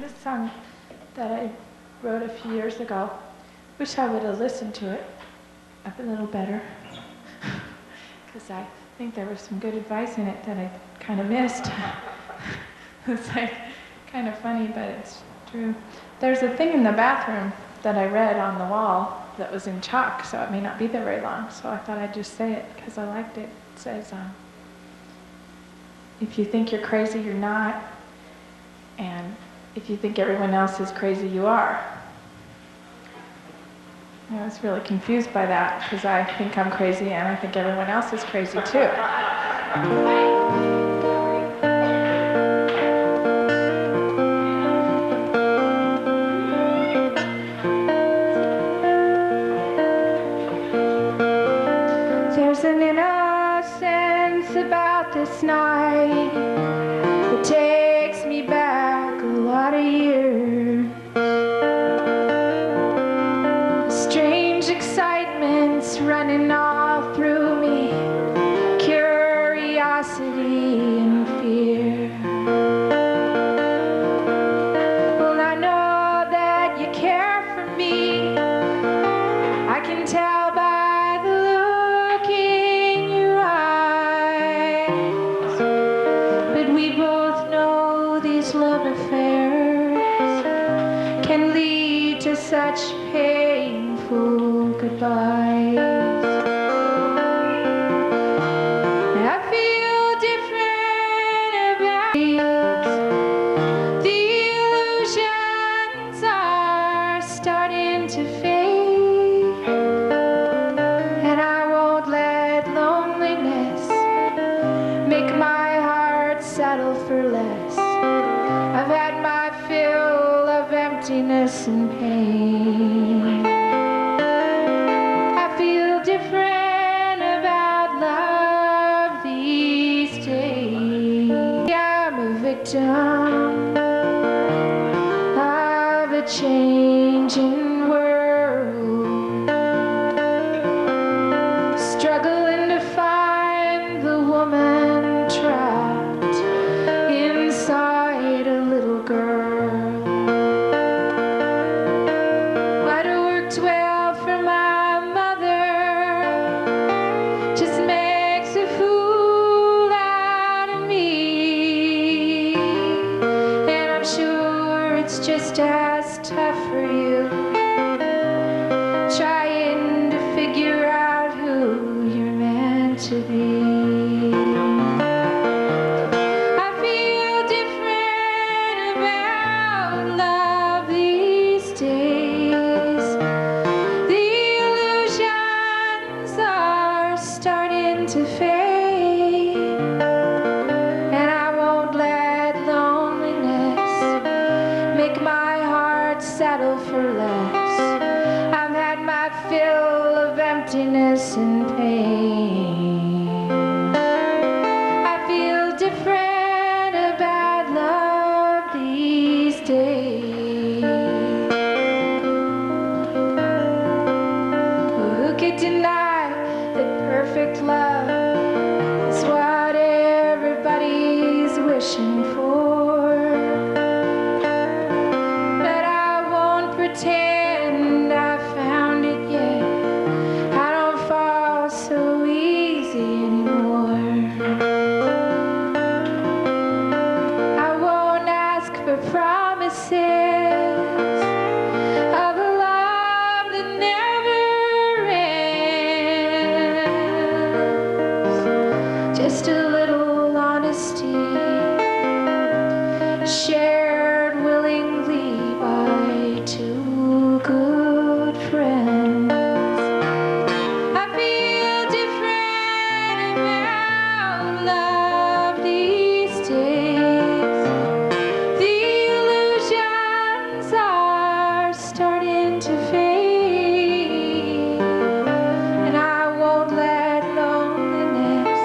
this song that I wrote a few years ago. Wish I would have listened to it a little better, because I think there was some good advice in it that I kind of missed. It's like kind of funny, but it's true. There's a thing in the bathroom that I read on the wall that was in chalk, so it may not be there very long, so I thought I'd just say it because I liked it. It says, if you think you're crazy, you're not, and if you think everyone else is crazy, you are. I was really confused by that because I think I'm crazy and I think everyone else is crazy too. There's an innocence about this night that takes me back a lot of years. Strange excitement's running all through me, curiosity and fear. Well, I know that you care for me. I can tell by the look in your eyes. But we both know these love affairs can lead to such painful goodbyes. I feel different about these. The illusions are starting to fade, and I won't let loneliness make my heart settle for less. I've had my fill of emptiness and pain. I feel different about love these days. I'm a victim of a changing world, struggling to find the woman trapped inside a little girl. Might have worked well for my mother, just makes a fool out of me. And I'm sure it's just as tough for you, trying to figure out who you're meant to be. I feel different about love these days. The illusions are starting to fade, and I won't let loneliness make my heart settle for less. I've had my fill of emptiness and pain. I feel different about love these days. Who could deny that perfect love is what everybody's wishing for? But I won't pretend I found it yet. I don't fall so easy anymore. I won't ask for promises of a love that never ends. Just a little honesty, shared willingly by two good friends. I feel different about love these days. The illusions are starting to fade, and I won't let loneliness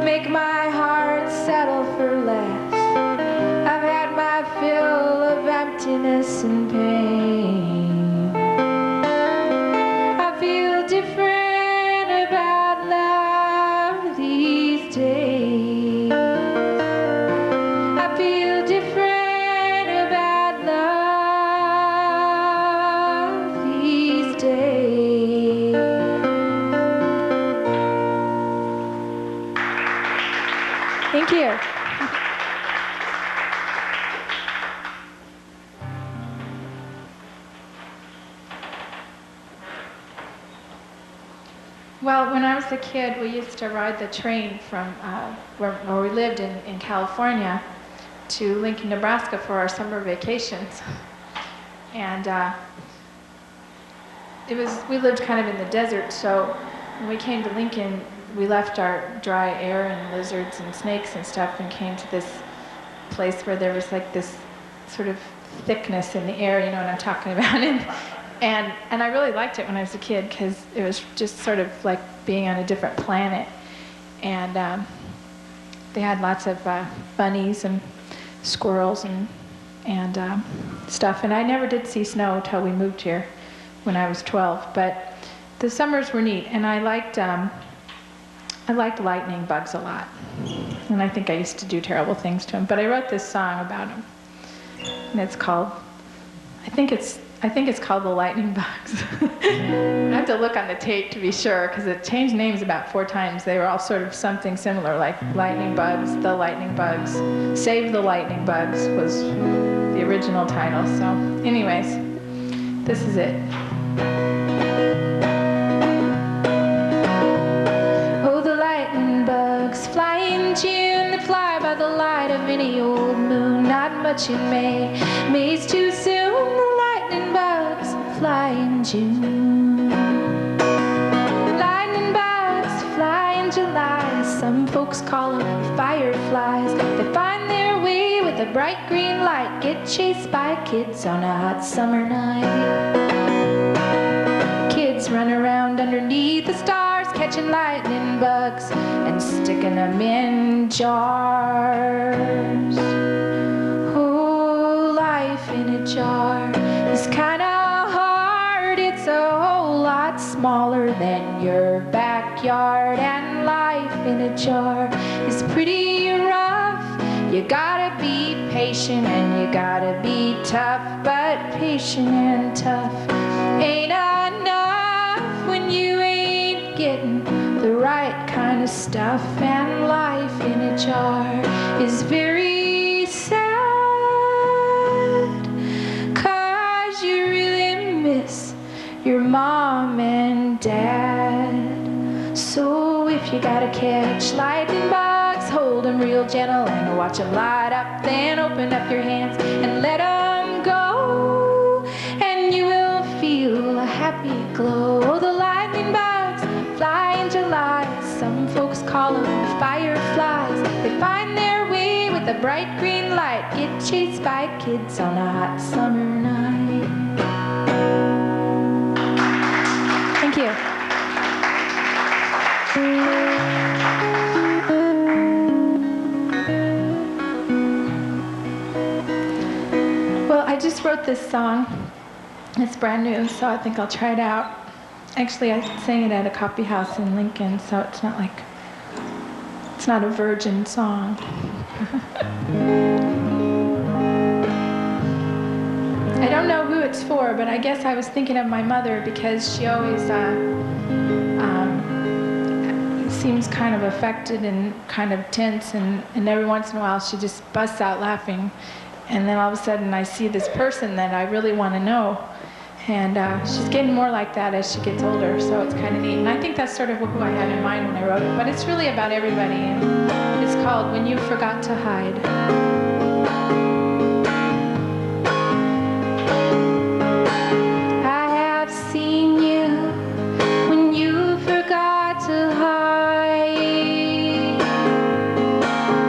make my heart settle for less. I've had my fill of emptiness and pain. I feel different about love these days. I feel different about Well, when I was a kid, we used to ride the train from where we lived in California to Lincoln, Nebraska for our summer vacations. And we lived kind of in the desert, so when we came to Lincoln, we left our dry air and lizards and snakes and stuff and came to this place where there was like this sort of thickness in the air, you know what I'm talking about. And I really liked it when I was a kid because it was just sort of like being on a different planet. And they had lots of bunnies and squirrels and stuff. And I never did see snow until we moved here when I was 12. But the summers were neat, and I liked lightning bugs a lot. And I think I used to do terrible things to them. But I wrote this song about them, and it's called, I think it's called The Lightning Bugs. I have to look on the tape to be sure, because it changed names about 4 times. They were all sort of something similar, like Lightning Bugs, The Lightning Bugs, Save the Lightning Bugs was the original title. So anyways, this is it. Oh, the lightning bugs fly in June. They fly by the light of any old moon. Not much in May's too soon. Lightning bugs fly in June. Lightning bugs fly in July. Some folks call them fireflies. They find their way with a bright green light. Get chased by kids on a hot summer night. Kids run around underneath the stars, catching lightning bugs and sticking them in jars. Oh, life in a jar is kind of hard. It's a whole lot smaller than your backyard. And life in a jar is pretty rough. You gotta be patient and you gotta be tough. But patient and tough ain't enough when you ain't getting the right kind of stuff. And life in a jar is very sad, 'cause you really miss your mom and dad. So if you gotta catch lightning bugs, hold them real gentle and watch them light up. Then open up your hands and let them go, and you will feel a happy glow. The lightning bugs fly in July. Some folks call them fireflies. They find their way with a bright green light. Get chased by kids on a hot summer night. Thank you. Well, I just wrote this song. It's brand new, so I think I'll try it out. Actually, I sang it at a coffee house in Lincoln, so it's not a virgin song. I don't know who it's for, but I guess I was thinking of my mother because she always seems kind of affected and kind of tense, and every once in a while she just busts out laughing, and then all of a sudden I see this person that I really want to know, and she's getting more like that as she gets older, so it's kind of neat. And I think that's sort of who I had in mind when I wrote it, but it's really about everybody, and it's called When You Forgot to Hide. I have seen you when you forgot to hide,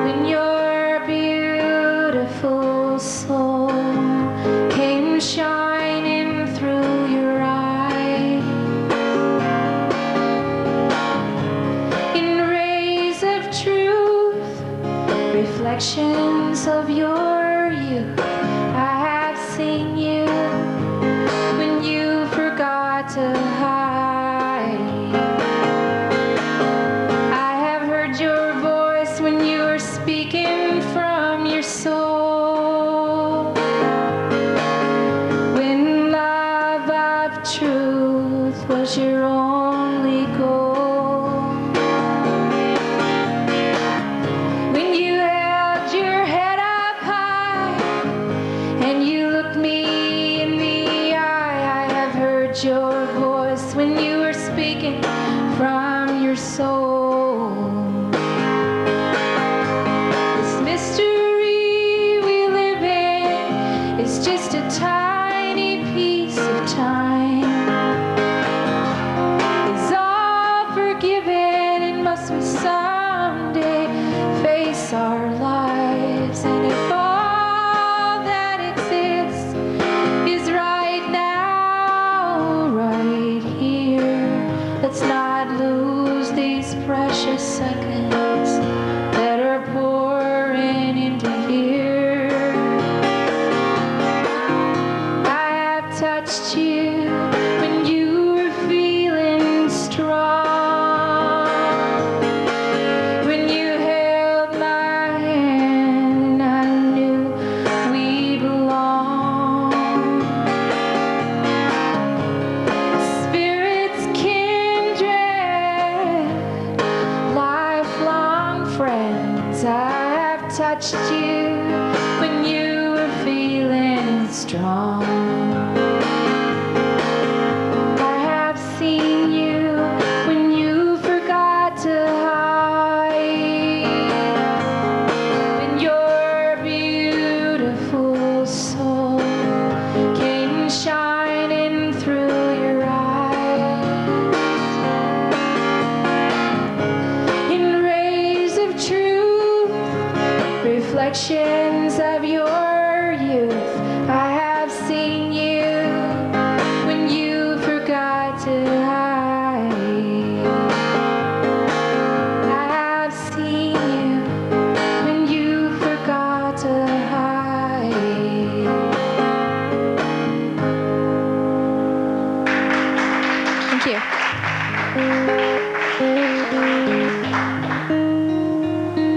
when your beautiful soul came shining through your eyes in rays of truth, reflections of your youth. I have seen you when you forgot to hide. I have heard your voice when you were speaking from your soul, when love of truth was your only goal, when you held your head up high is just a tiny piece of time. Is all forgiven and must we someday face our lives? And if all that exists is right now, right here, let's not lose these precious seconds that are pouring into here. I have touched you when you were feeling strong, when you held my hand, I knew we belonged. Spirits kindred, lifelong friends. I have touched you when you were feeling strong. I have seen you when you forgot to hide, when your beautiful soul came shining through your eyes. In rays of truth, reflections of your youth, I have seen you when you forgot to hide. I have seen you when you forgot to hide. Thank you.